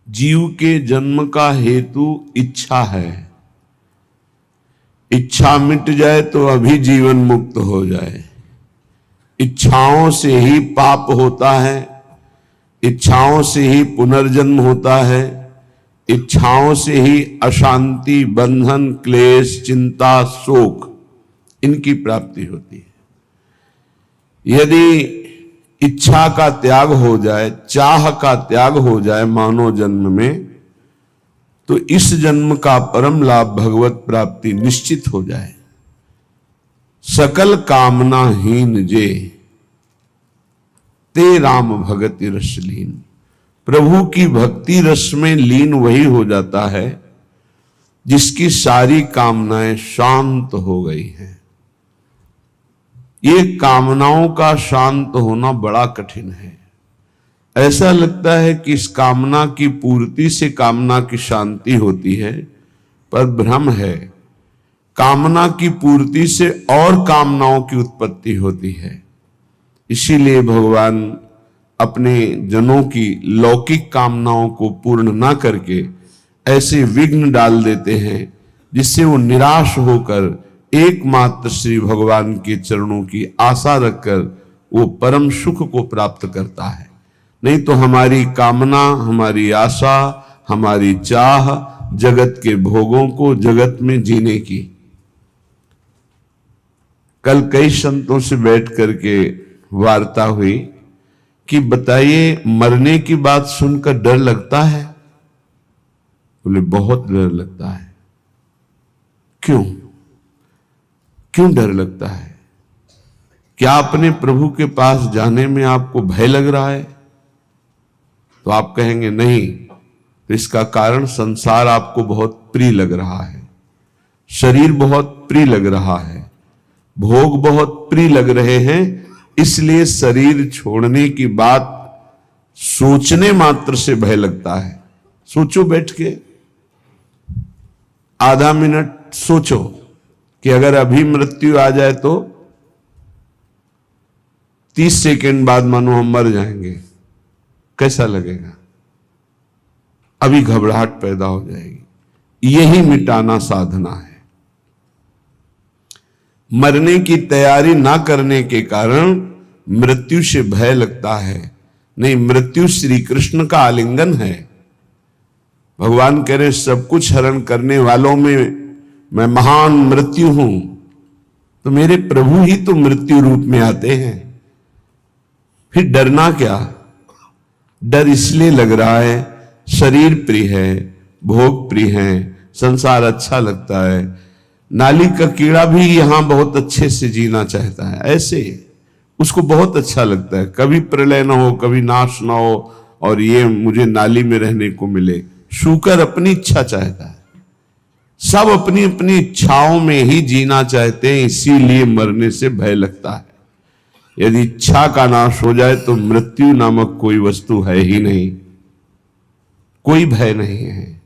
जीव के जन्म का हेतु इच्छा है। इच्छा मिट जाए तो अभी जीवन मुक्त हो जाए। इच्छाओं से ही पाप होता है, इच्छाओं से ही पुनर्जन्म होता है, इच्छाओं से ही अशांति, बंधन, क्लेश, चिंता, शोक इनकी प्राप्ति होती है। यदि इच्छा का त्याग हो जाए, चाह का त्याग हो जाए मानव जन्म में, तो इस जन्म का परम लाभ भगवत प्राप्ति निश्चित हो जाए। सकल कामना हीन जे ते राम भगति रस लीन। प्रभु की भक्ति रस में लीन वही हो जाता है जिसकी सारी कामनाएं शांत हो गई हैं। ये कामनाओं का शांत होना बड़ा कठिन है। ऐसा लगता है कि इस कामना की पूर्ति से कामना की शांति होती है, पर भ्रम है। कामना की पूर्ति से और कामनाओं की उत्पत्ति होती है। इसीलिए भगवान अपने जनों की लौकिक कामनाओं को पूर्ण ना करके ऐसे विघ्न डाल देते हैं जिससे वो निराश होकर एकमात्र श्री भगवान के चरणों की आशा रखकर वो परम सुख को प्राप्त करता है। नहीं तो हमारी कामना, हमारी आशा, हमारी चाह जगत के भोगों को, जगत में जीने की। कल कई संतों से बैठ करके वार्ता हुई कि बताइए, मरने की बात सुनकर डर लगता है? बोले बहुत डर लगता है। क्यों क्यों डर लगता है? क्या अपने प्रभु के पास जाने में आपको भय लग रहा है? तो आप कहेंगे नहीं। तो इसका कारण संसार आपको बहुत प्रिय लग रहा है, शरीर बहुत प्रिय लग रहा है, भोग बहुत प्रिय लग रहे हैं, इसलिए शरीर छोड़ने की बात सोचने मात्र से भय लगता है। सोचो, बैठ के आधा मिनट सोचो कि अगर अभी मृत्यु आ जाए तो 30 सेकंड बाद मानो हम मर जाएंगे, कैसा लगेगा? अभी घबराहट पैदा हो जाएगी। यही मिटाना साधना है। मरने की तैयारी ना करने के कारण मृत्यु से भय लगता है। नहीं, मृत्यु श्री कृष्ण का आलिंगन है। भगवान कह रहे सब कुछ हरण करने वालों में मैं महान मृत्यु हूं। तो मेरे प्रभु ही तो मृत्यु रूप में आते हैं, फिर डरना क्या? डर इसलिए लग रहा है शरीर प्रिय है, भोग प्रिय है, संसार अच्छा लगता है। नाली का कीड़ा भी यहां बहुत अच्छे से जीना चाहता है, ऐसे उसको बहुत अच्छा लगता है। कभी प्रलय ना हो, कभी नाश ना हो, और ये मुझे नाली में रहने को मिले। शूकर अपनी इच्छा चाहता है। सब अपनी अपनी इच्छाओं में ही जीना चाहते हैं, इसीलिए मरने से भय लगता है। यदि इच्छा का नाश हो जाए तो मृत्यु नामक कोई वस्तु है ही नहीं, कोई भय नहीं है।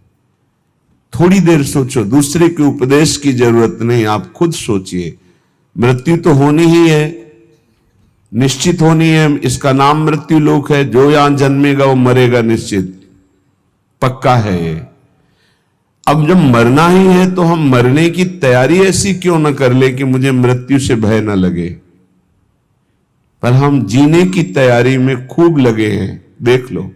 थोड़ी देर सोचो, दूसरे के उपदेश की जरूरत नहीं, आप खुद सोचिए। मृत्यु तो होनी ही है, निश्चित होनी है। इसका नाम मृत्यु लोक है। जो यहां जन्मेगा वो मरेगा, निश्चित पक्का है ये। अब जब मरना ही है तो हम मरने की तैयारी ऐसी क्यों न कर ले कि मुझे मृत्यु से भय न लगे, पर हम जीने की तैयारी में खूब लगे हैं। देख लो,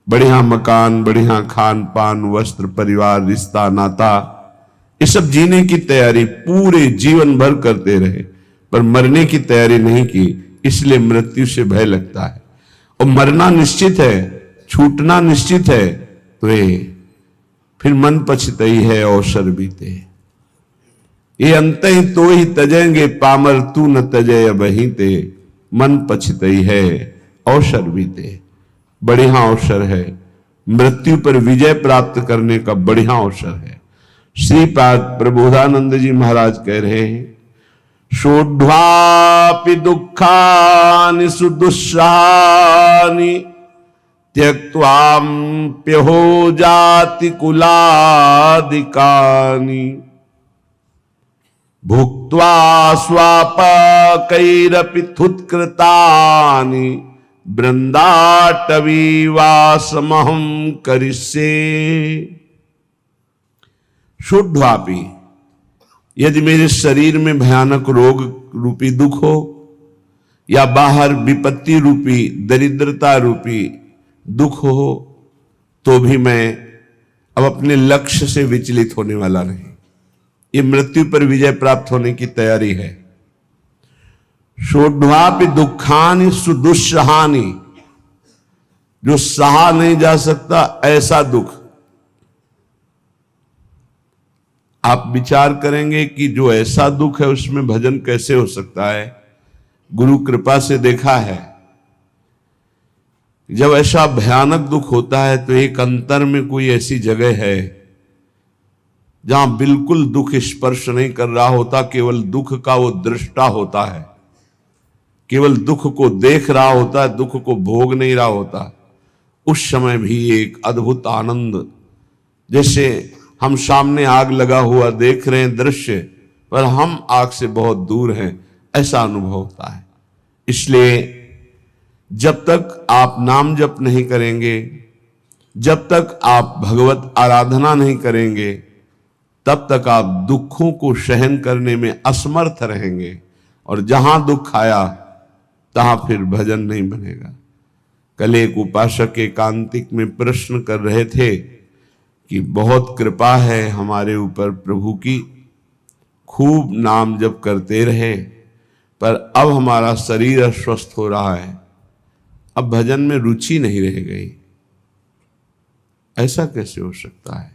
बढ़िया मकान, बढ़िया खान पान, वस्त्र, परिवार, रिश्ता, नाता, ये सब जीने की तैयारी पूरे जीवन भर करते रहे, पर मरने की तैयारी नहीं की, इसलिए मृत्यु से भय लगता है। और मरना निश्चित है, छूटना निश्चित है, तो ये फिर मन पछतई है अवसर बीते। ये अंत ही तो ही तजेंगे पामर, तू न तजय बही ते। मन पछतई है अवसर बीते। बढ़िया अवसर है, मृत्यु पर विजय प्राप्त करने का बढ़िया अवसर है। श्रीपाद प्रबोधानंद जी महाराज कह रहे हैं, शोढ्वापि दुःखानि सुदुस्सहानि त्यक्त्वाप्यहो जाति कुलादिकानि। भुक्त्वा स्वापकैरपि थुत्कृतानि वृंदाटवी वासमहं करिष्ये। शुद्धापि, यदि मेरे शरीर में भयानक रोग रूपी दुख हो या बाहर विपत्ति रूपी दरिद्रता रूपी दुख हो, तो भी मैं अब अपने लक्ष्य से विचलित होने वाला नहीं। ये मृत्यु पर विजय प्राप्त होने की तैयारी है। शोढ्वापि दुखानि सुदुस्सहानि, जो सहा नहीं जा सकता ऐसा दुख। आप विचार करेंगे कि जो ऐसा दुख है उसमें भजन कैसे हो सकता है। गुरु कृपा से देखा है, जब ऐसा भयानक दुख होता है तो एक अंतर में कोई ऐसी जगह है जहां बिल्कुल दुख स्पर्श नहीं कर रहा होता, केवल दुख का वो दृष्टा होता है, केवल दुख को देख रहा होता है, दुख को भोग नहीं रहा होता। उस समय भी एक अद्भुत आनंद, जैसे हम सामने आग लगा हुआ देख रहे हैं दृश्य, पर हम आग से बहुत दूर हैं, ऐसा अनुभव होता है। इसलिए जब तक आप नाम जप नहीं करेंगे, जब तक आप भगवत आराधना नहीं करेंगे, तब तक आप दुखों को सहन करने में असमर्थ रहेंगे, और जहां दुख आया तहां फिर भजन नहीं बनेगा। कल एक उपासक एकांतिक में प्रश्न कर रहे थे कि बहुत कृपा है हमारे ऊपर प्रभु की, खूब नाम जप करते रहे, पर अब हमारा शरीर अस्वस्थ हो रहा है, अब भजन में रुचि नहीं रह गई। ऐसा कैसे हो सकता है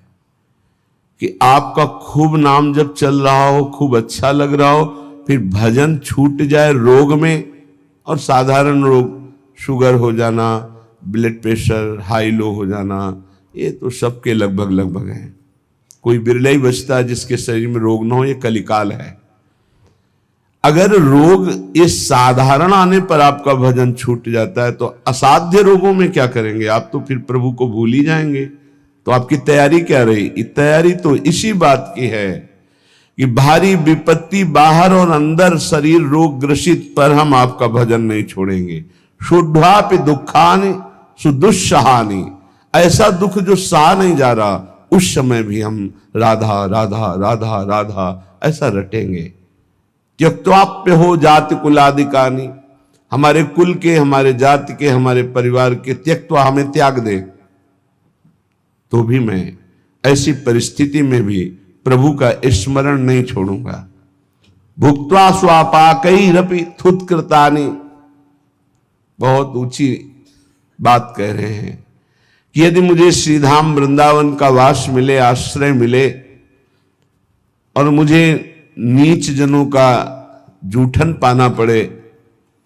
कि आपका खूब नाम जब चल रहा हो, खूब अच्छा लग रहा हो, फिर भजन छूट जाए रोग में, और साधारण रोग, शुगर हो जाना, ब्लड प्रेशर हाई लो हो जाना, ये तो सबके लगभग लगभग है। कोई बिरला ही बचता है जिसके शरीर में रोग ना हो, ये कलिकाल है। अगर रोग इस साधारण आने पर आपका भजन छूट जाता है, तो असाध्य रोगों में क्या करेंगे आप? तो फिर प्रभु को भूल ही जाएंगे। तो आपकी तैयारी क्या रही? तैयारी तो इसी बात की है कि भारी विपत्ति बाहर और अंदर शरीर रोग ग्रसित पर हम आपका भजन नहीं छोड़ेंगे। शुद्धापि दुखानि सुदुस्सहानि, ऐसा दुख जो सहा नहीं जा रहा, उस समय भी हम राधा राधा राधा राधा ऐसा रटेंगे। त्यक्त्वाप्य हो जाति कुलादिकानि, हमारे कुल के, हमारे जाति के, हमारे परिवार के त्यक्त्वा, हमें त्याग दे, तो भी मैं ऐसी परिस्थिति में भी प्रभु का स्मरण नहीं छोड़ूंगा। भुक्त्वा स्वापाकैरपि थुत्कृतानि, बहुत ऊंची बात कह रहे हैं कि यदि मुझे श्रीधाम वृंदावन का वास मिले, आश्रय मिले, और मुझे नीच जनों का जूठन पाना पड़े,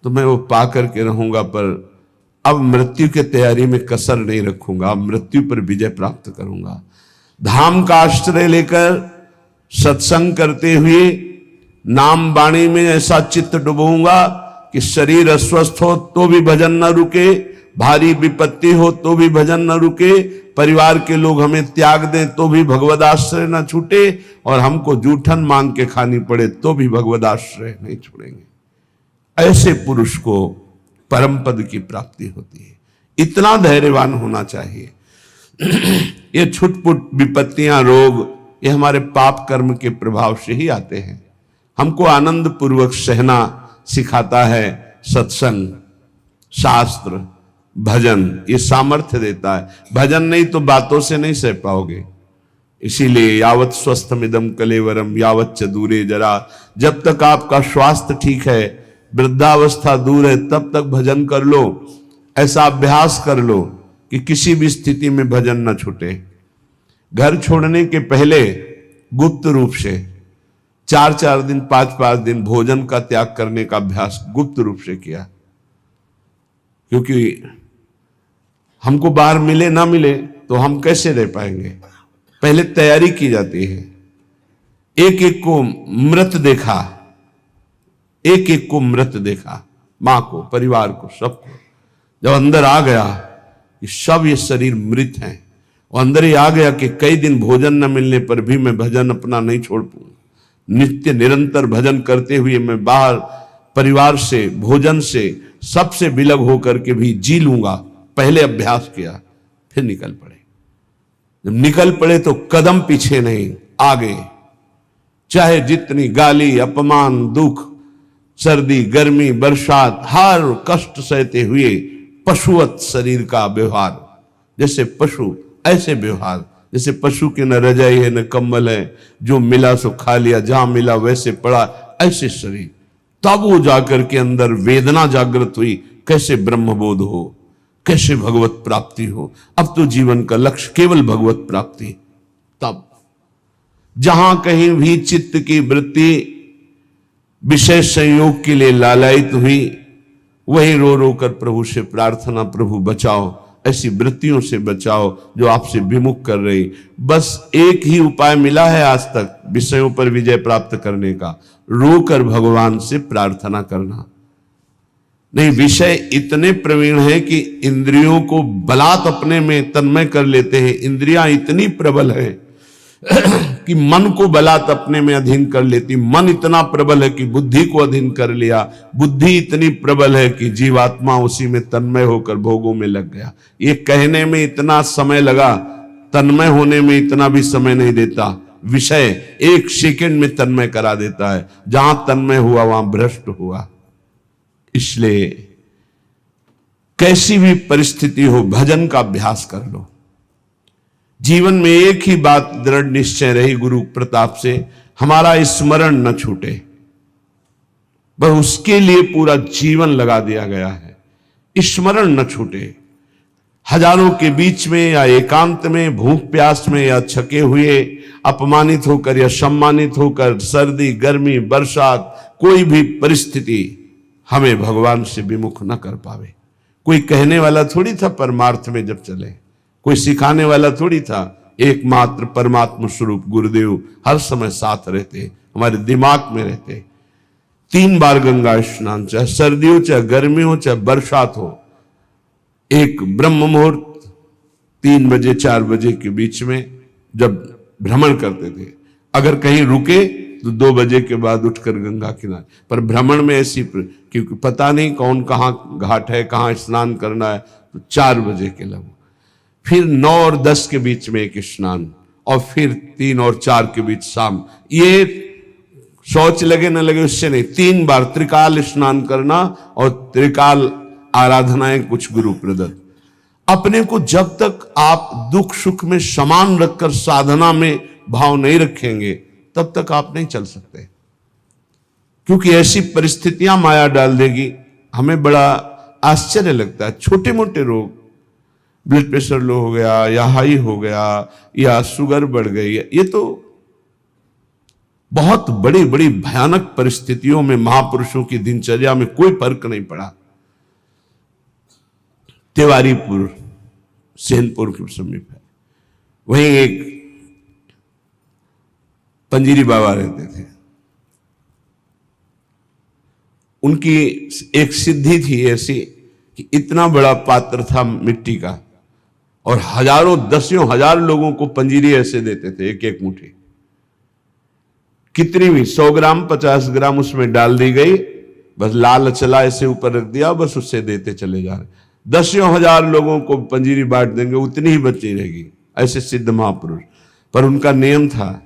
तो मैं वो पा करके रहूंगा, पर अब मृत्यु की तैयारी में कसर नहीं रखूंगा, अब मृत्यु पर विजय प्राप्त करूंगा। धाम का आश्रय लेकर सत्संग करते हुए नाम वाणी में ऐसा चित्त डुबोऊंगा कि शरीर अस्वस्थ हो तो भी भजन न रुके, भारी विपत्ति हो तो भी भजन न रुके, परिवार के लोग हमें त्याग दें तो भी भगवद आश्रय न छूटे, और हमको जूठन मांग के खानी पड़े तो भी भगवद आश्रय नहीं छोड़ेंगे। ऐसे पुरुष को परम पद की प्राप्ति होती है। इतना धैर्यवान होना चाहिए। ये छुटपुट विपत्तियां, रोग, ये हमारे पाप कर्म के प्रभाव से ही आते हैं। हमको आनंद पूर्वक सहना सिखाता है सत्संग, शास्त्र, भजन, ये सामर्थ्य देता है। भजन नहीं तो बातों से नहीं सह पाओगे। इसीलिए यावत स्वस्थमिदं कलेवरम यावत च दूरे जरा, जब तक आपका स्वास्थ्य ठीक है, वृद्धावस्था दूर है, तब तक भजन कर लो। ऐसा अभ्यास कर लो कि किसी भी स्थिति में भजन न छूटे। घर छोड़ने के पहले गुप्त रूप से 4-4 दिन, 5-5 दिन भोजन का त्याग करने का अभ्यास गुप्त रूप से किया, क्योंकि हमको बाहर मिले ना मिले तो हम कैसे रह पाएंगे। पहले तैयारी की जाती है। एक एक को मृत देखा, एक एक को मृत देखा, मां को, परिवार को, सबको। जब अंदर आ गया कि सब ये शरीर मृत हैं, और अंदर ही आ गया कि कई दिन भोजन न मिलने पर भी मैं भजन अपना नहीं छोड़ पाऊंगा। नित्य निरंतर भजन करते हुए मैं बाहर परिवार से, भोजन से सबसे विलग होकर के भी जी लूंगा, पहले अभ्यास किया, फिर निकल पड़े। जब निकल पड़े तो कदम पीछे नहीं, आगे। चाहे जितनी गाली, अपमान, दुख, सर्दी, गर्मी, बरसात, हर कष्ट सहते हुए पशुवत शरीर का व्यवहार, जैसे पशु ऐसे व्यवहार, जैसे पशु के न रजाई है न कंबल है, जो मिला सो खा लिया, जहां मिला वैसे पड़ा, ऐसे शरीर। तब वो जाकर के अंदर वेदना जागृत हुई, कैसे ब्रह्मबोध हो, कैसे भगवत प्राप्ति हो। अब तो जीवन का लक्ष्य केवल भगवत प्राप्ति। तब जहां कहीं भी चित्त की वृत्ति विषय संयोग के लिए लालायित हुई, वही रो रो कर प्रभु से प्रार्थना, प्रभु बचाओ, ऐसी वृत्तियों से बचाओ जो आपसे विमुख कर रही। बस एक ही उपाय मिला है आज तक विषयों पर विजय प्राप्त करने का, रोकर भगवान से प्रार्थना करना। नहीं, विषय इतने प्रवीण है कि इंद्रियों को बलात् अपने में तन्मय कर लेते हैं। इंद्रियां इतनी प्रबल है कि मन को बलात् अपने में अधीन कर लेती। मन इतना प्रबल है कि बुद्धि को अधीन कर लिया। बुद्धि इतनी प्रबल है कि जीवात्मा उसी में तन्मय होकर भोगों में लग गया। ये कहने में इतना समय लगा, तन्मय होने में इतना भी समय नहीं देता। विषय 1 सेकंड में तन्मय करा देता है। जहां तन्मय हुआ वहां भ्रष्ट हुआ। इसलिए कैसी भी परिस्थिति हो, भजन का अभ्यास कर लो। जीवन में एक ही बात दृढ़ निश्चय रही गुरु प्रताप से, हमारा स्मरण न छूटे। बस उसके लिए पूरा जीवन लगा दिया गया है, स्मरण न छूटे। हजारों के बीच में या एकांत में, भूख प्यास में या छके हुए, अपमानित होकर या सम्मानित होकर, सर्दी, गर्मी, बरसात, कोई भी परिस्थिति हमें भगवान से विमुख न कर पावे। कोई कहने वाला थोड़ी था परमार्थ में जब चले, कोई सिखाने वाला थोड़ी था। एकमात्र परमात्मा स्वरूप गुरुदेव हर समय साथ रहते, हमारे दिमाग में रहते। 3 बार गंगा स्नान, चाहे सर्दी हो, चाहे गर्मी हो, चाहे बरसात हो। एक ब्रह्म मुहूर्त 3 बजे 4 बजे के बीच में जब भ्रमण करते थे, अगर कहीं रुके तो 2 बजे के बाद उठकर गंगा किनारे। पर भ्रमण में ऐसी, क्योंकि पता नहीं कौन कहाँ घाट है, कहाँ स्नान करना है, तो 4 बजे के लगभग। फिर 9 और 10 के बीच में एक स्नान, और फिर 3 और 4 के बीच शाम। ये शौच लगे न लगे उससे नहीं, 3 बार त्रिकाल स्नान करना और त्रिकाल आराधनाएं कुछ गुरु प्रदत्त। अपने को जब तक आप दुख सुख में समान रखकर साधना में भाव नहीं रखेंगे, तब तक आप नहीं चल सकते। क्योंकि ऐसी परिस्थितियां माया डाल देगी। हमें बड़ा आश्चर्य लगता है, छोटे मोटे रोग, ब्लड प्रेशर लो हो गया या हाई हो गया या शुगर बढ़ गई, ये तो बहुत बड़ी बड़ी भयानक परिस्थितियों में महापुरुषों की दिनचर्या में कोई फर्क नहीं पड़ा। तिवारीपुर सेनपुर के समीप है, वहीं एक पंजीरी बाबा रहते थे। उनकी एक सिद्धि थी ऐसी कि इतना बड़ा पात्र था मिट्टी का, और हजारों दसियों हजार लोगों को पंजीरी ऐसे देते थे, एक एक मुट्ठी। कितनी भी 100 ग्राम 50 ग्राम उसमें डाल दी गई, बस लाल चला ऐसे ऊपर रख दिया, बस उससे देते चले जा रहे। दसियों हजार लोगों को पंजीरी बांट देंगे, उतनी ही बची रहेगी। ऐसे सिद्ध महापुरुष। पर उनका नियम था,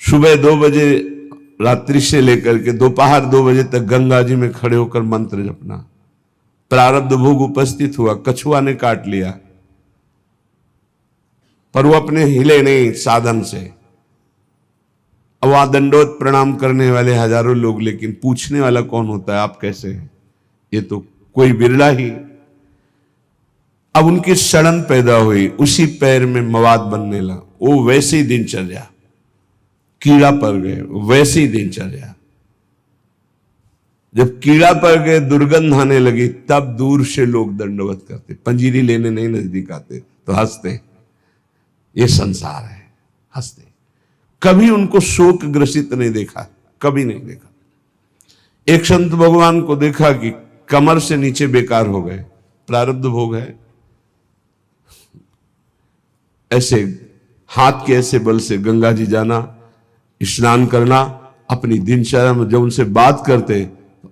सुबह 2 बजे रात्रि से लेकर के दोपहर 2 बजे तक गंगा जी में खड़े होकर मंत्र जपना। प्रारब्ध भोग उपस्थित हुआ, कछुआ ने काट लिया, पर वो अपने हिले नहीं साधन से। अब वहां दंडोत प्रणाम करने वाले हजारों लोग, लेकिन पूछने वाला कौन होता है, आप कैसे हैं? ये तो कोई बिरला ही। अब उनकी सड़न पैदा हुई, उसी पैर में मवाद बनने लगा। वो वैसी दिनचर्या, कीड़ा पड़ गए, वैसी ही दिनचर्या। जब कीड़ा पड़ गए, दुर्गंध आने लगी, तब दूर से लोग दंडवत करते, पंजीरी लेने नहीं नजदीक आते, तो हंसते। ये संसार है, हंसते। कभी उनको शोक ग्रसित नहीं देखा, कभी नहीं देखा। एक संत भगवान को देखा कि कमर से नीचे बेकार हो गए, प्रारब्ध भोग है। ऐसे हाथ के ऐसे बल से गंगा जी जाना, स्नान करना, अपनी दिनचर्या में जब उनसे बात करते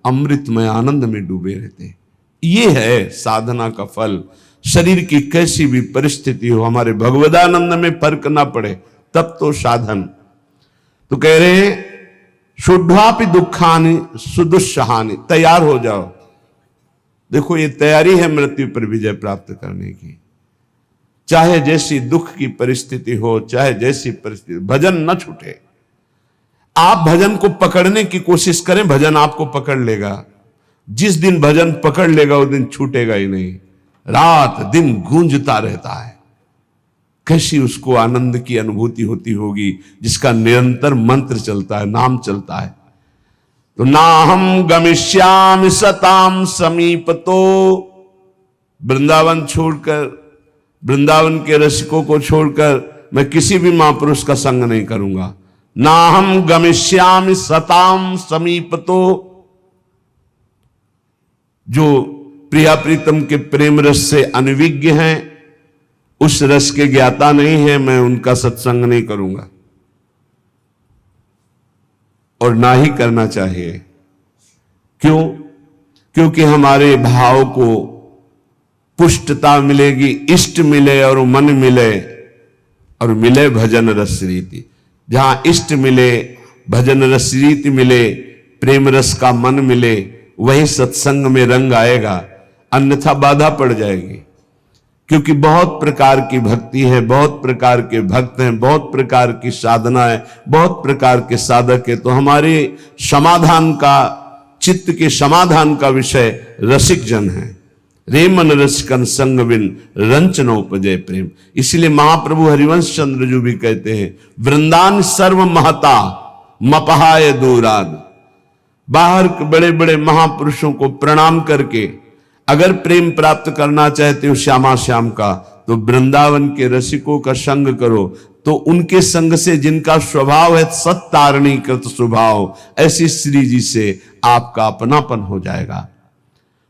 अमृतमय आनंद में डूबे रहते हैं। ये है साधना का फल। शरीर की कैसी भी परिस्थिति हो, हमारे भगवदानंद में फर्क ना पड़े, तब तो साधन। तो कह रहे हैं शुद्धापि दुखानि सुदुस्सहानि, तैयार हो जाओ। देखो ये तैयारी है मृत्यु पर विजय प्राप्त करने की। चाहे जैसी दुख की परिस्थिति हो, चाहे जैसी परिस्थिति, भजन न छूटे। आप भजन को पकड़ने की कोशिश करें, भजन आपको पकड़ लेगा। जिस दिन भजन पकड़ लेगा उस दिन छूटेगा ही नहीं, रात दिन गूंजता रहता है। कैसी उसको आनंद की अनुभूति होती होगी जिसका निरंतर मंत्र चलता है, नाम चलता है। तो ना हम गमिष्यामि सताम समीपतो, वृंदावन छोड़कर, वृंदावन के रसिकों को छोड़कर मैं किसी भी महापुरुष का संग नहीं करूंगा। ना हम गमिष्यामि सताम समीपतो, जो प्रिया प्रीतम के प्रेम रस से अनविज्ञ हैं, उस रस के ज्ञाता नहीं है, मैं उनका सत्संग नहीं करूंगा और ना ही करना चाहिए। क्यों? क्योंकि हमारे भाव को पुष्टता मिलेगी, इष्ट मिले और मन मिले, और मिले भजन रस रीति। जहां इष्ट मिले, भजन रस रीति मिले, प्रेम रस का मन मिले, वही सत्संग में रंग आएगा, अन्यथा बाधा पड़ जाएगी। क्योंकि बहुत प्रकार की भक्ति है, बहुत प्रकार के भक्त हैं, बहुत प्रकार की साधना है, बहुत प्रकार के साधक है। तो हमारे समाधान का, चित्त के समाधान का विषय रसिक जन है। रे मन रसिकन संग बिन रंच न उपजय प्रेम। इसलिए महाप्रभु हरिवंश चंद्र जी भी कहते हैं, वृंदान सर्व महता मपहाय दूराद। बाहर के बड़े बड़े महापुरुषों को प्रणाम करके अगर प्रेम प्राप्त करना चाहते हो श्यामा श्याम का, तो वृंदावन के रसिकों का संग करो। तो उनके संग से, जिनका स्वभाव है सत्तारणी कृत स्वभाव, ऐसी श्री जी से आपका अपनापन हो जाएगा।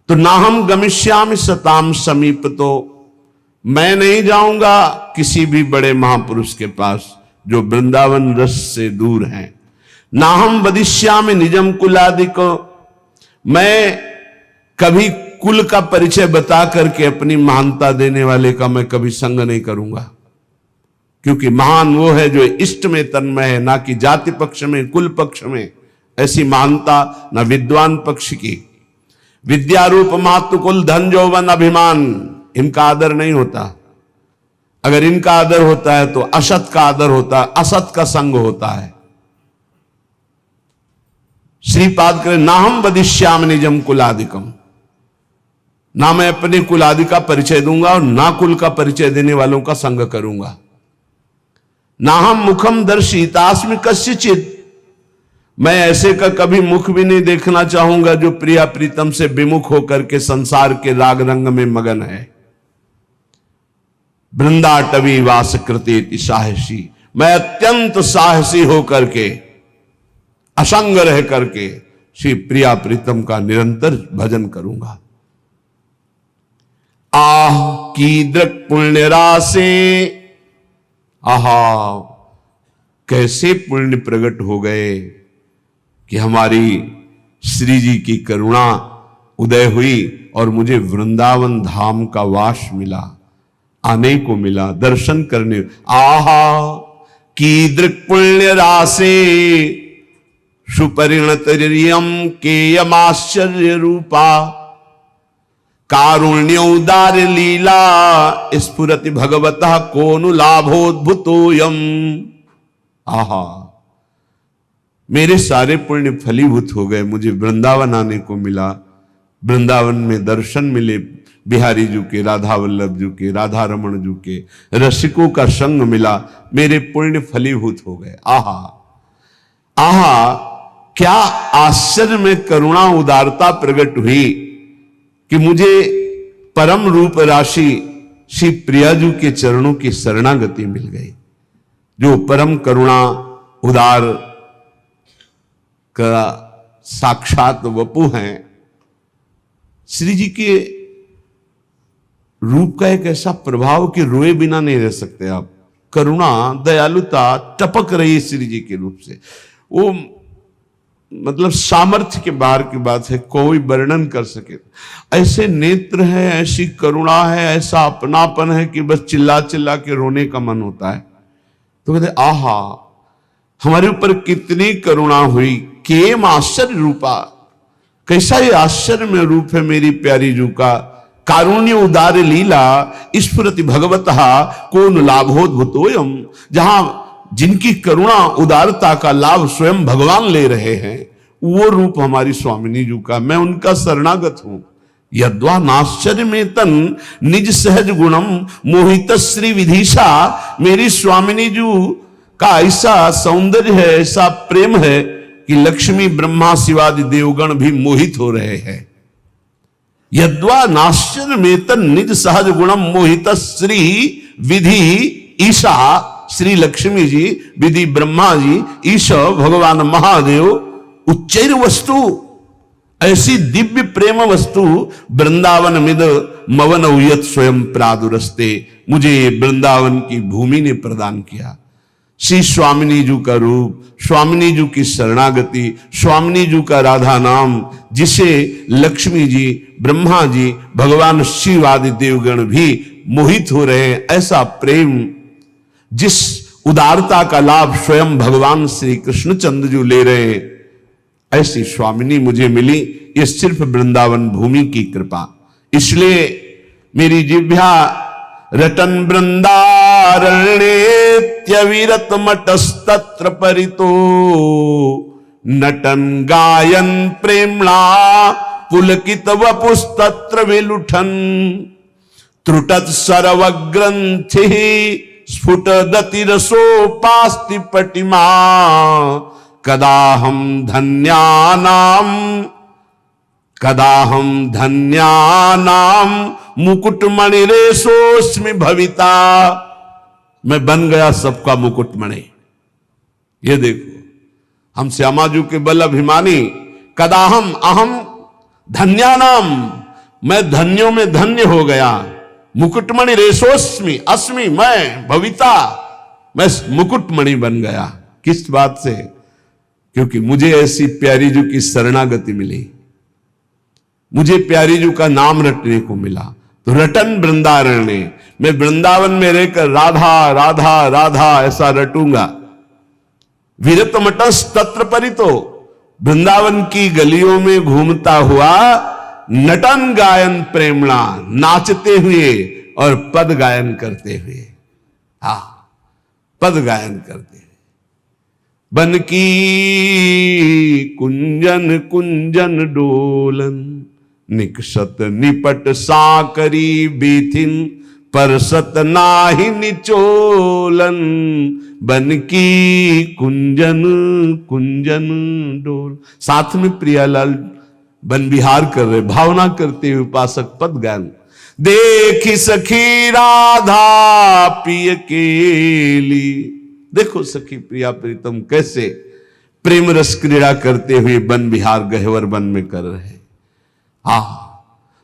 तो ना हम गमिष्यामि सताम समीप, तो मैं नहीं जाऊंगा किसी भी बड़े महापुरुष के पास जो वृंदावन रस से दूर हैं। ना हम वदिष्यामि निजम कुलादिको, मैं कभी कुल का परिचय बता करके अपनी महानता देने वाले का मैं कभी संग नहीं करूंगा। क्योंकि महान वो है जो इष्ट में तन्मय है, ना कि जाति पक्ष में, कुल पक्ष में। ऐसी महानता न विद्वान पक्ष की। विद्यारूप मातु कुल धन जौवन अभिमान, इनका आदर नहीं होता। अगर इनका आदर होता है तो असत का आदर होता है, असत का संग होता है। श्रीपाद करें, ना हम वदिष्यामि निजम कुलादिकम, ना मैं अपने कुलादि का परिचय दूंगा और ना कुल का परिचय देने वालों का संग करूंगा। ना हम मुखम दर्शितास्मि कस्यचित्, मैं ऐसे का कभी मुख भी नहीं देखना चाहूंगा जो प्रिया प्रीतम से विमुख होकर के संसार के राग रंग में मगन है। वृंदाटवी वास कृतेति साहसी, मैं अत्यंत साहसी होकर के, असंग रह करके श्री प्रिया प्रीतम का निरंतर भजन करूंगा। आह कीदृक् पुण्य राशे, आहा कैसे पुण्य प्रकट हो गए कि हमारी श्री जी की करुणा उदय हुई और मुझे वृंदावन धाम का वास मिला, आने को मिला, दर्शन करने। आहा कीदृक् पुण्य राशे सुपरिणतरियम केयमाश्चर्य रूपा, कारुण्योदार लीला स्फुरति भगवतः कोनु लाभोद्भुतोयम। आहा मेरे सारे पुण्य फलीभूत हो गए, मुझे वृंदावन आने को मिला, वृंदावन में दर्शन मिले बिहारी जी के, राधा वल्लभ जी के, राधा रमण जी के, रसिकों का संग मिला, मेरे पुण्य फलीभूत हो गए। आहा आहा क्या आश्चर्य में करुणा उदारता प्रकट हुई कि मुझे परम रूप राशि श्री प्रियाजू के चरणों की शरणागति मिल गई, जो परम करुणा उदार का साक्षात वपु हैं। श्री जी के रूप का एक ऐसा प्रभाव कि रोए बिना नहीं रह सकते आप। करुणा, दयालुता टपक रही श्री जी के रूप से। वो मतलब सामर्थ्य के बाहर की बात है, कोई वर्णन कर सके। ऐसे नेत्र है, ऐसी करुणा है, ऐसा अपनापन है कि बस चिल्ला चिल्ला के रोने का मन होता है। तो कहते आहा, हमारे ऊपर कितनी करुणा हुई, केम आश्चर्य रूपा, कैसा ये आश्चर्य में रूप है मेरी प्यारी जू का। कारुण्य उदार लीला स्फुरति भगवतः कौन लाभोद्भुतोयम, जहां जिनकी करुणा उदारता का लाभ स्वयं भगवान ले रहे हैं, वो रूप हमारी स्वामिनी जू का। मैं उनका शरणागत हूं। यद्वा नाश्चर्य में तन निज सहज गुणम मोहित श्री विधिशा, मेरी स्वामिनी जू का ऐसा सौंदर्य है, ऐसा प्रेम है कि लक्ष्मी ब्रह्मा शिवादि देवगण भी मोहित हो रहे हैं। यद्वा नाश्चर्य में तन निज सहज गुणम मोहित श्री विधि ईशा, श्री लक्ष्मी जी, विधि ब्रह्मा जी, ईश्वर भगवान महादेव, उच्चैर वस्तु, ऐसी दिव्य प्रेम वस्तु वृंदावन मिद मवन उयत स्वयं प्रादुरस्ते, मुझे वृंदावन की भूमि ने प्रदान किया। श्री स्वामिनी जू का रूप, स्वामिनी जू की शरणागति, स्वामिनी जू का राधा नाम, जिसे लक्ष्मी जी, ब्रह्मा जी, भगवान शिव आदि देवगण भी मोहित हो रहे हैं। ऐसा प्रेम, जिस उदारता का लाभ स्वयं भगवान श्री कृष्णचंद्र जी ले रहे हैं, ऐसी स्वामिनी मुझे मिली। ये सिर्फ वृंदावन भूमि की कृपा। इसलिए मेरी जिह्वा रटन वृंदारण्येत्यविरत मटस्तत्र परितो, नटन गायन प्रेम्णा पुलकित वपुस्तत्र विलुठन, त्रुटत सरवग्रंथि स्फुट दतिरसोपास्ति पटिमा, कदाहम धन्यानाम मुकुटमणिरेशोस्मि भविता, मैं बन गया सबका मुकुटमणि। ये देखो, हम श्यामाजू के बल अभिमानी। कदाहम अहम धन्यानाम, मैं धन्यों में धन्य हो गया। मुकुटमणि रेशोस्मि, अस्मि मैं, भविता मैं मुकुटमणि बन गया। किस बात से? क्योंकि मुझे ऐसी प्यारी जू की शरणागति मिली, मुझे प्यारी जू का नाम रटने को मिला। तो रटन वृंदारण्य, मैं वृंदावन में रहकर राधा राधा राधा ऐसा रटूंगा। विरत मटस तत्र परितो, वृंदावन की गलियों में घूमता हुआ, नटन गायन प्रेमणा, नाचते हुए और पद गायन करते हुए। हा, पद गायन करते हुए। बन की कुंजन कुंजन डोलन, निकसत निपट साकरी बीथिन, परसत नाहि निचोलन। बन की कुंजन कुंजन डोल, साथ में प्रियालाल बन विहार कर रहे, भावना करते हुए उपासक पद गायन। देखी सखी राधा पिय केली, देखो सखी प्रिया प्रीतम कैसे प्रेम रस क्रीड़ा करते हुए वन विहार गहवर वन में कर रहे।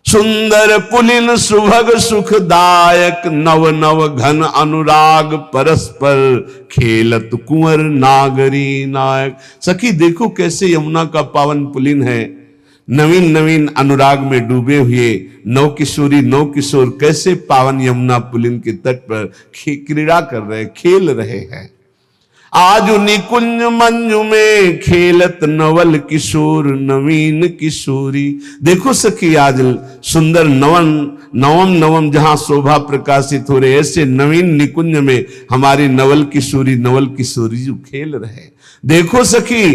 सुंदर पुलिन सुभग सुखदायक, नव नव घन अनुराग परस्पर, खेलत कुंवर नागरी नायक। सखी देखो कैसे यमुना का पावन पुलिन है, नवीन नवीन अनुराग में डूबे हुए नव किशोरी नव किशोर कैसे पावन यमुना पुलिन के तट पर क्रीड़ा कर रहे, खेल रहे हैं। आज निकुंज मंजू में खेलत नवल किशोर नवीन किशोरी। देखो सखी आज सुंदर नवम नवम जहां शोभा प्रकाशित हो रहे, ऐसे नवीन निकुंज में हमारी नवल किशोरी जो खेल रहे। देखो सखी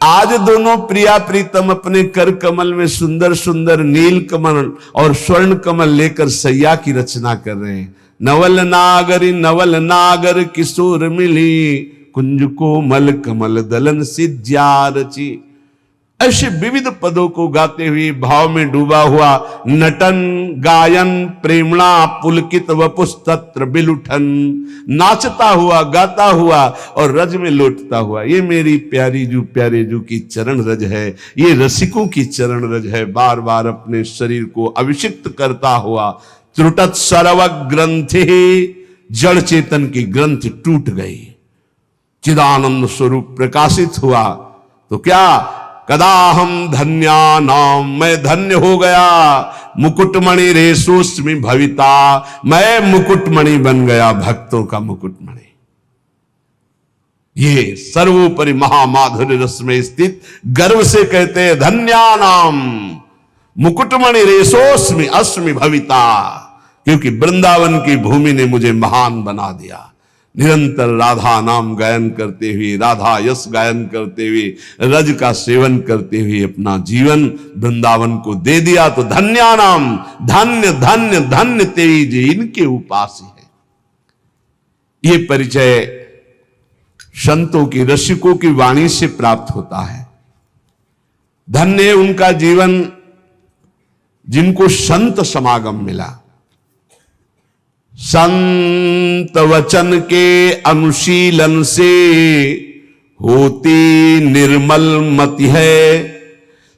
आज दोनों प्रिया प्रीतम अपने कर कमल में सुंदर सुंदर नील कमल और स्वर्ण कमल लेकर सैया की रचना कर रहे हैं। नवल नागर किशोर मिली, कुंज को मल कमल दलन सिज्या रची। ऐसे विविध पदों को गाते हुए भाव में डूबा हुआ, नटन गायन प्रेमणा पुलकित वपुस्तत्र बिलुठन, नाचता हुआ गाता हुआ और रज में लौटता हुआ। ये मेरी प्यारी जू प्यारे जू की चरण रज है, ये रसिकों की चरण रज है। बार बार अपने शरीर को अभिषिक्त करता हुआ, त्रुटत सरव ग्रंथि, जड़ चेतन की ग्रंथि टूट गई, चिदानंद स्वरूप प्रकाशित हुआ। तो क्या कदाहम धन्या नाम, मैं धन्य हो गया। मुकुटमणि रेशोस्मि भविता, मैं मुकुटमणि बन गया, भक्तों का मुकुटमणि। ये सर्वोपरि महामाधुर्य रस में स्थित गर्व से कहते हैं धन्या नाम मुकुटमणि रेशोस्मि अस्मि भविता, क्योंकि वृंदावन की भूमि ने मुझे महान बना दिया। निरंतर राधा नाम गायन करते हुए, राधा यश गायन करते हुए, रज का सेवन करते हुए अपना जीवन वृंदावन को दे दिया। तो धन्या नाम, धन्य धन्य धन्य तेरी जी इनके उपास है। ये परिचय संतों की, रसिकों की वाणी से प्राप्त होता है। धन्य उनका जीवन जिनको संत समागम मिला। संत वचन के अनुशीलन से होती निर्मल मति है,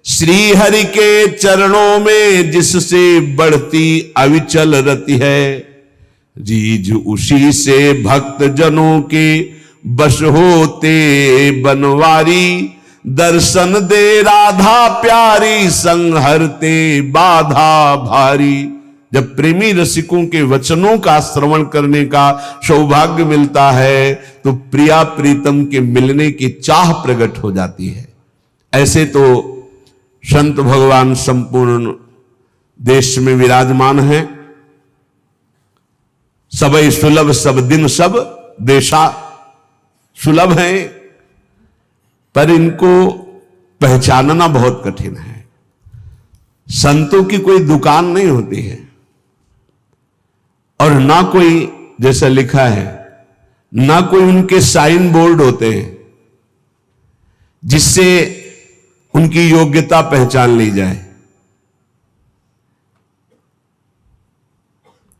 श्री हरि के चरणों में जिससे बढ़ती अविचल रति है। रीझ उसी से भक्त जनों के बस होते बनवारी, दर्शन दे राधा प्यारी संग हरते बाधा भारी। जब प्रेमी रसिकों के वचनों का श्रवण करने का सौभाग्य मिलता है तो प्रिया प्रीतम के मिलने की चाह प्रकट हो जाती है। ऐसे तो संत भगवान संपूर्ण देश में विराजमान हैं। सबई सुलभ सब दिन सब देशा सुलभ है, पर इनको पहचानना बहुत कठिन है। संतों की कोई दुकान नहीं होती है और ना कोई, जैसा लिखा है, ना कोई उनके साइन बोर्ड होते हैं जिससे उनकी योग्यता पहचान ली जाए।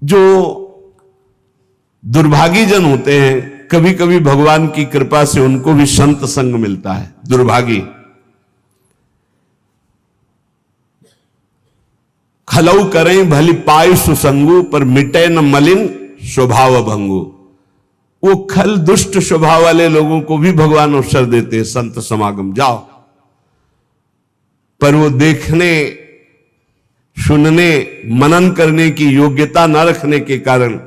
जो दुर्भागी जन होते हैं, कभी कभी भगवान की कृपा से उनको भी संत संग मिलता है। दुर्भागी खलऊ करें भली पाय सुसंगु, पर मिटे न मलिन स्वभाव भंगु। वो खल दुष्ट स्वभाव वाले लोगों को भी भगवान अवसर देते हैं, संत समागम जाओ, पर वो देखने, सुनने, मनन करने की योग्यता न रखने के कारण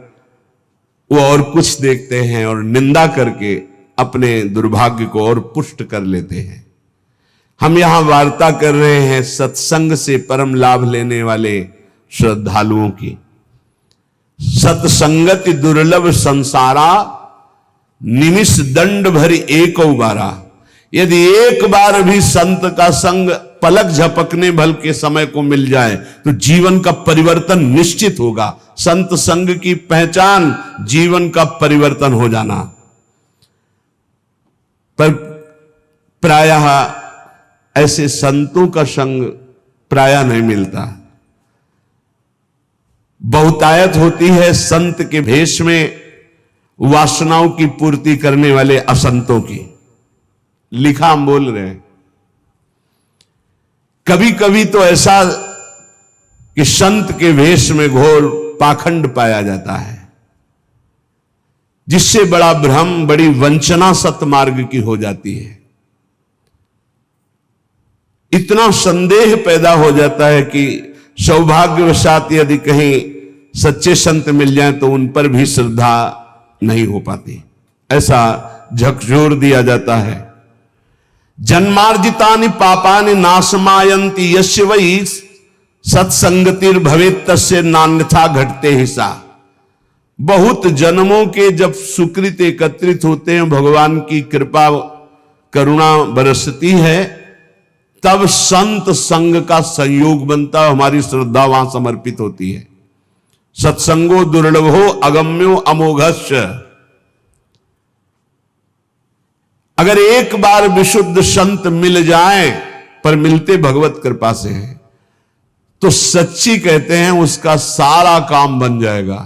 वो और कुछ देखते हैं और निंदा करके अपने दुर्भाग्य को और पुष्ट कर लेते हैं। हम यहां वार्ता कर रहे हैं सत्संग से परम लाभ लेने वाले श्रद्धालुओं की। सत्संगति दुर्लभ संसारा, निमिष दंड भरी एक बारा। यदि एक बार भी संत का संग पलक झपकने भल के समय को मिल जाए तो जीवन का परिवर्तन निश्चित होगा। संत संग की पहचान जीवन का परिवर्तन हो जाना। पर प्रायः ऐसे संतों का संग प्रायः नहीं मिलता। बहुतायत होती है संत के भेष में वासनाओं की पूर्ति करने वाले असंतों की। लिखा हम बोल रहे हैं। कभी कभी तो ऐसा कि संत के वेश में घोर पाखंड पाया जाता है, जिससे बड़ा भ्रम, बड़ी वंचना सतमार्ग की हो जाती है। इतना संदेह पैदा हो जाता है कि सौभाग्यवशात यदि कहीं सच्चे संत मिल जाएं तो उन पर भी श्रद्धा नहीं हो पाती। ऐसा झकझोर दिया जाता है। जन्मार्जितानि पापानि नाशमायन्ति यस्य वै सत्संगतिर भवेत् तस्य नान्यथा घटते हिसा। बहुत जन्मों के जब सुकृत एकत्रित होते हैं, भगवान की कृपा करुणा बरसती है, तब संत संग का संयोग बनता है। हमारी श्रद्धा वहां समर्पित होती है। सत्संगो दुर्लभो अगम्यो अमोघस्य। अगर एक बार विशुद्ध संत मिल जाएं, पर मिलते भगवत कृपा से हैं, तो सच्ची कहते हैं उसका सारा काम बन जाएगा।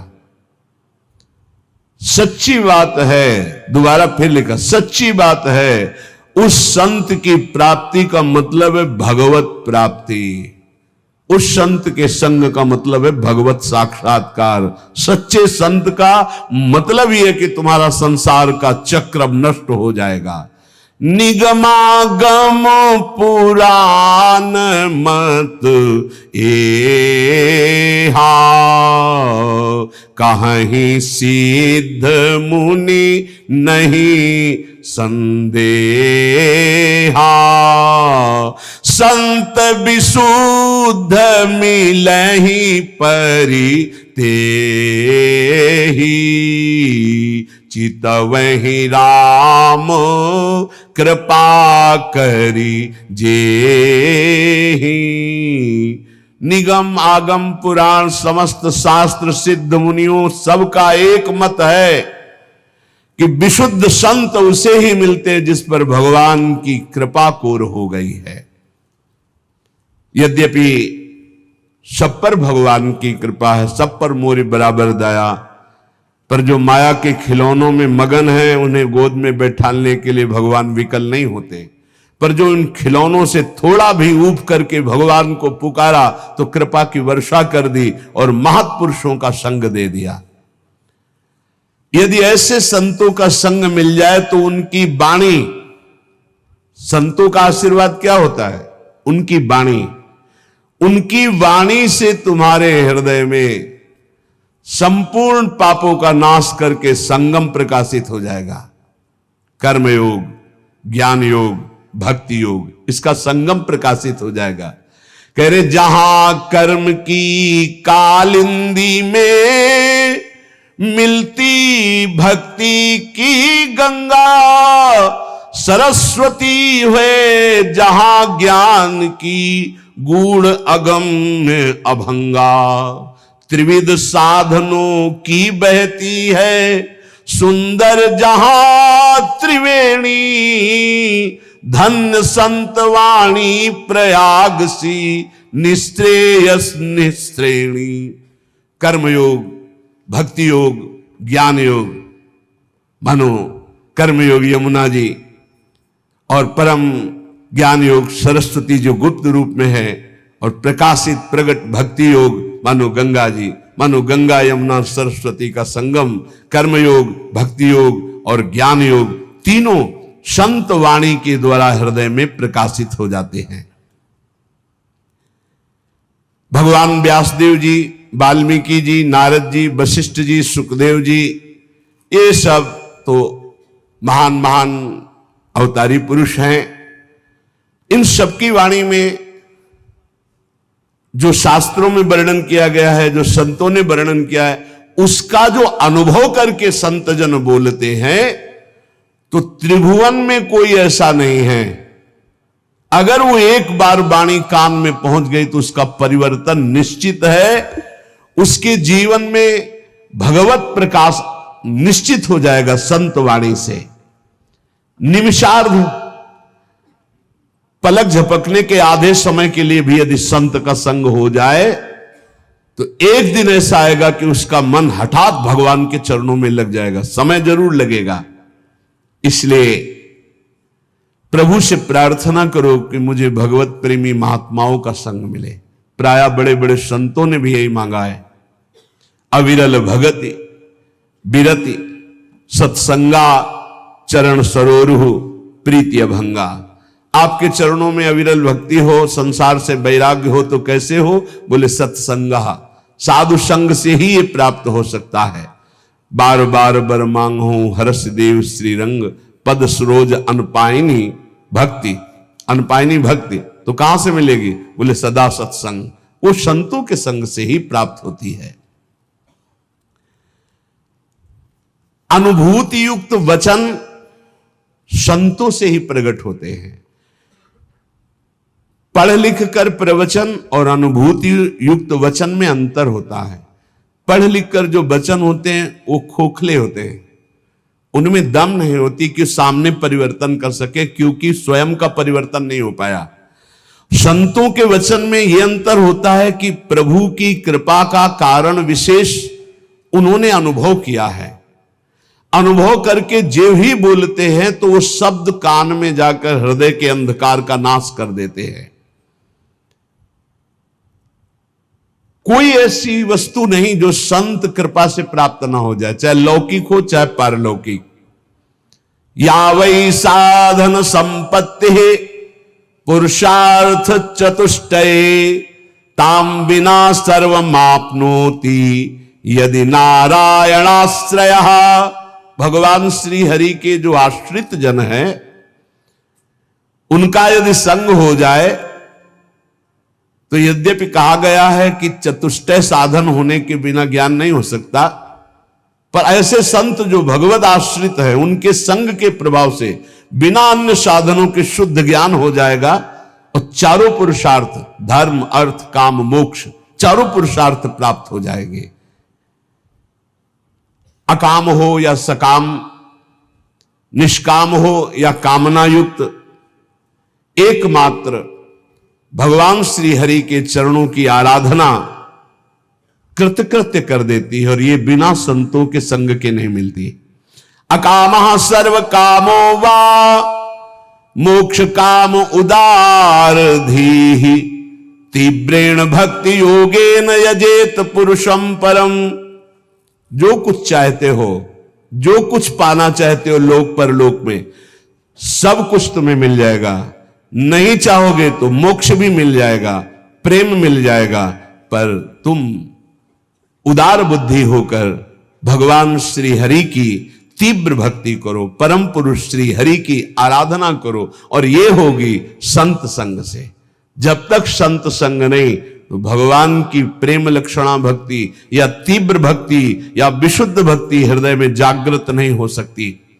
सच्ची बात है, दोबारा फिर लिखा, सच्ची बात है। उस संत की प्राप्ति का मतलब है भगवत प्राप्ति। उस संत के संग का मतलब है भगवत साक्षात्कार। सच्चे संत का मतलब यह है कि तुम्हारा संसार का चक्र अब नष्ट हो जाएगा। निगमागम पुराण मत एहा, कहीं सिद्ध मुनि नहीं संदेहा। संत विशुद्ध मिलहि परि तेहि, चितवहि राम कृपा करि जेहि। निगम आगम पुराण समस्त शास्त्र सिद्ध मुनियों सबका एक मत है कि विशुद्ध संत उसे ही मिलते जिस पर भगवान की कृपा कोर हो गई है। यद्यपि सब पर भगवान की कृपा है, सब पर मोरी बराबर दया, पर जो माया के खिलौनों में मगन है उन्हें गोद में बैठाने के लिए भगवान विकल नहीं होते। पर जो इन खिलौनों से थोड़ा भी ऊब करके भगवान को पुकारा तो कृपा की वर्षा कर दी और महापुरुषों का संग दे दिया। यदि ऐसे संतों का संग मिल जाए तो उनकी वाणी, संतों का आशीर्वाद क्या होता है? उनकी वाणी, उनकी वाणी से तुम्हारे हृदय में संपूर्ण पापों का नाश करके संगम प्रकाशित हो जाएगा। कर्म योग, ज्ञान योग, भक्ति योग, इसका संगम प्रकाशित हो जाएगा। कह रहे जहां कर्म की कालिंदी में मिलती भक्ति की गंगा, सरस्वती हुए जहां ज्ञान की गूढ़ अगम्य अभंगा। त्रिविध साधनों की बहती है सुंदर जहां त्रिवेणी, धन्य संतवाणी प्रयाग सी निश्रेयस निश्रेणी। कर्मयोग, भक्ति योग, ज्ञान योग, मानो कर्मयोग यमुना जी और परम ज्ञान योग सरस्वती जो गुप्त रूप में है, और प्रकाशित प्रगट भक्ति योग मानो गंगा जी, मानो गंगा यमुना सरस्वती का संगम। कर्मयोग, भक्ति योग और ज्ञान योग तीनों संत वाणी के द्वारा हृदय में प्रकाशित हो जाते हैं। भगवान व्यासदेव जी, वाल्मीकि जी, नारद जी, वशिष्ठ जी, सुखदेव जी, ये सब तो महान महान अवतारी पुरुष हैं। इन सबकी वाणी में जो शास्त्रों में वर्णन किया गया है, जो संतों ने वर्णन किया है, उसका जो अनुभव करके संत जन बोलते हैं, तो त्रिभुवन में कोई ऐसा नहीं है। अगर वो एक बार वाणी कान में पहुंच गई तो उसका परिवर्तन निश्चित है। उसके जीवन में भगवत प्रकाश निश्चित हो जाएगा संत वाणी से। निमिषार्ध, पलक झपकने के आधे समय के लिए भी यदि संत का संग हो जाए तो एक दिन ऐसा आएगा कि उसका मन हठात भगवान के चरणों में लग जाएगा। समय जरूर लगेगा। इसलिए प्रभु से प्रार्थना करो कि मुझे भगवत प्रेमी महात्माओं का संग मिले। प्राय बड़े बड़े संतों ने भी यही मांगा है। अविरल भगति विरति सत्संगा चरण सरोरुहु प्रीति अभंगा। आपके चरणों में अविरल भक्ति हो, संसार से वैराग्य हो तो कैसे हो? बोले सत्संगा, साधु संग से ही ये प्राप्त हो सकता है। बार बार बर मांगो हर्ष देव श्री रंग, पद सरोज अनपायनी भक्ति। अनपायनी भक्ति तो कहां से मिलेगी? बोले सदा सत्संग, वो संतों के संग से ही प्राप्त होती है। अनुभूति युक्त वचन संतों से ही प्रकट होते हैं। पढ़ लिख कर प्रवचन और अनुभूति युक्त वचन में अंतर होता है। पढ़ लिख कर जो वचन होते हैं वो खोखले होते हैं, उनमें दम नहीं होती कि सामने परिवर्तन कर सके, क्योंकि स्वयं का परिवर्तन नहीं हो पाया। संतों के वचन में यह अंतर होता है कि प्रभु की कृपा का कारण विशेष उन्होंने अनुभव किया है। अनुभव करके जो ही बोलते हैं तो वो शब्द कान में जाकर हृदय के अंधकार का नाश कर देते हैं। कोई ऐसी वस्तु नहीं जो संत कृपा से प्राप्त ना हो जाए, चाहे लौकिक हो चाहे पारलौकिक। या वै साधन संपत्ति पुरुषार्थ चतुष्टये ताम बिना सर्वमाप्नोति यदि नारायणाश्रयः। भगवान श्री हरि के जो आश्रित जन है उनका यदि संग हो जाए तो यद्यपि कहा गया है कि चतुष्टय साधन होने के बिना ज्ञान नहीं हो सकता, पर ऐसे संत जो भगवत आश्रित है उनके संग के प्रभाव से बिना अन्य साधनों के शुद्ध ज्ञान हो जाएगा और चारों पुरुषार्थ धर्म अर्थ काम मोक्ष चारों पुरुषार्थ प्राप्त हो जाएंगे। अकाम हो या सकाम, निष्काम हो या कामना युक्त, एकमात्र भगवान श्री हरि के चरणों की आराधना कृतकृत्य कर देती है, और ये बिना संतों के संग के नहीं मिलती। अकामः सर्व कामो वा मोक्ष काम उदार धीहि तीव्रेण भक्ति योगेन यजेत पुरुषम परम। जो कुछ चाहते हो, जो कुछ पाना चाहते हो लोक परलोक में, सब कुछ तुम्हें मिल जाएगा। नहीं चाहोगे तो मोक्ष भी मिल जाएगा, प्रेम मिल जाएगा, पर तुम उदार बुद्धि होकर भगवान श्री हरि की तीव्र भक्ति करो, परम पुरुष श्री हरि की आराधना करो, और ये होगी संत संग से। जब तक संत संग नहीं तो भगवान की प्रेम लक्षणा भक्ति या तीव्र भक्ति या विशुद्ध भक्ति हृदय में जागृत नहीं हो सकती।